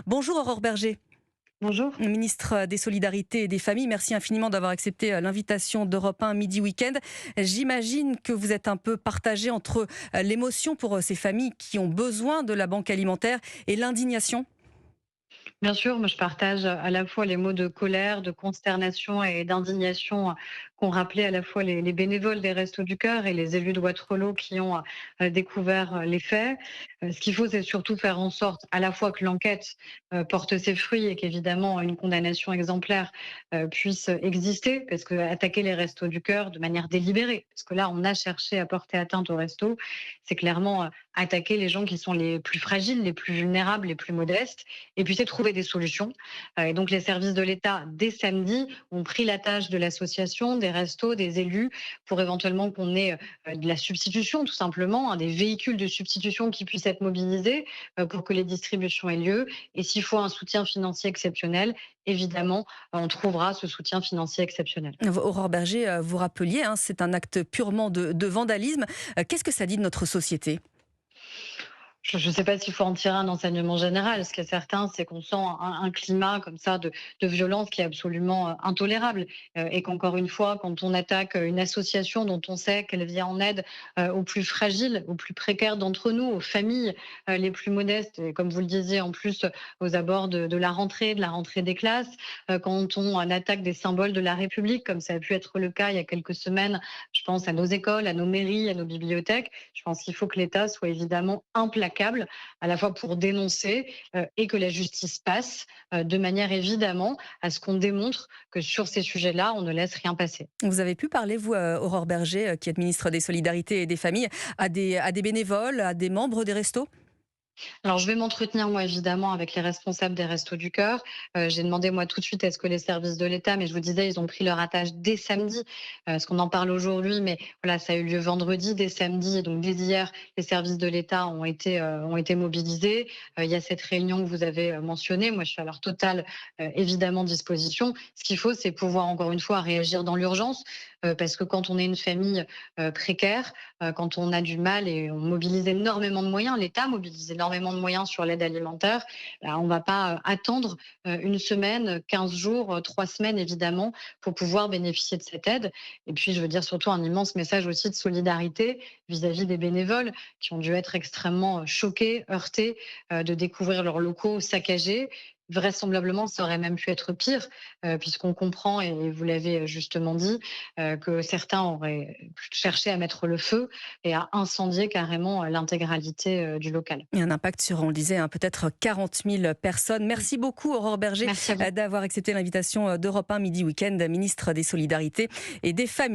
Bonjour Aurore Berger, Bonjour. ministre des Solidarités et des Familles. Merci infiniment d'avoir accepté l'invitation d'Europe 1 Midi Week-end. J'imagine que vous êtes un peu partagé entre l'émotion pour ces familles qui ont besoin de la banque alimentaire et l'indignation. Bien sûr, moi je partage à la fois les mots de colère, de consternation et d'indignation qu'ont rappelé à la fois les bénévoles des Restos du Cœur et les élus de Wattrelos qui ont découvert les faits. Ce qu'il faut, c'est surtout faire en sorte à la fois que l'enquête porte ses fruits et qu'évidemment une condamnation exemplaire puisse exister, parce que attaquer les Restos du Cœur de manière délibérée, parce que là on a cherché à porter atteinte aux restos, c'est clairement attaquer les gens qui sont les plus fragiles, les plus vulnérables, les plus modestes, et puis c'est trouver des solutions. Et donc les services de l'État, dès samedi, ont pris la tâche de l'association, des restos, des élus, pour éventuellement qu'on ait de la substitution, tout simplement, des véhicules de substitution qui puissent être mobilisés pour que les distributions aient lieu. Et s'il faut un soutien financier exceptionnel, évidemment, on trouvera ce soutien financier exceptionnel. Aurore Berger, vous rappeliez, c'est un acte purement de vandalisme. Qu'est-ce que ça dit de notre société ? Je ne sais pas s'il faut en tirer un enseignement général. Ce qui est certain, c'est qu'on sent un climat comme ça de violence qui est absolument intolérable. Et qu'encore une fois, quand on attaque une association dont on sait qu'elle vient en aide aux plus fragiles, aux plus précaires d'entre nous, aux familles les plus modestes, et comme vous le disiez, en plus aux abords de de la rentrée des classes, quand on attaque des symboles de la République, comme ça a pu être le cas il y a quelques semaines, je pense à nos écoles, à nos mairies, à nos bibliothèques, je pense qu'il faut que l'État soit évidemment implacable, à la fois pour dénoncer et que la justice passe, de manière évidemment à ce qu'on démontre que sur ces sujets-là, on ne laisse rien passer. Vous avez pu parler, vous, Aurore Berger, qui êtes ministre des Solidarités et des Familles, à des bénévoles, à des membres des restos ? Alors, je vais m'entretenir, moi, évidemment, avec les responsables des Restos du Cœur. J'ai demandé, moi, tout de suite, à ce que les services de l'État, mais je vous disais, ils ont pris leur attache dès samedi, parce qu'on en parle aujourd'hui, mais voilà, ça a eu lieu vendredi, dès samedi, et donc dès hier, les services de l'État ont été mobilisés. Il y a cette réunion que vous avez mentionnée. Moi, je suis à leur totale, évidemment, disposition. Ce qu'il faut, c'est pouvoir, encore une fois, réagir dans l'urgence, parce que quand on est une famille précaire, quand on a du mal et on mobilise énormément de moyens, l'État mobilise énormément de moyens sur l'aide alimentaire, on ne va pas attendre une semaine, 15 jours, 3 semaines évidemment pour pouvoir bénéficier de cette aide. Et puis je veux dire surtout un immense message aussi de solidarité vis-à-vis des bénévoles qui ont dû être extrêmement choqués, heurtés de découvrir leurs locaux saccagés. Vraisemblablement, ça aurait même pu être pire, puisqu'on comprend, et vous l'avez justement dit, que certains auraient cherché à mettre le feu et à incendier carrément l'intégralité du local. Il y a un impact sur, on le disait, peut-être 40 000 personnes. Merci beaucoup, Aurore Berger, Merci à vous. d'avoir accepté l'invitation d'Europe 1 Midi Week-end, ministre des Solidarités et des Familles.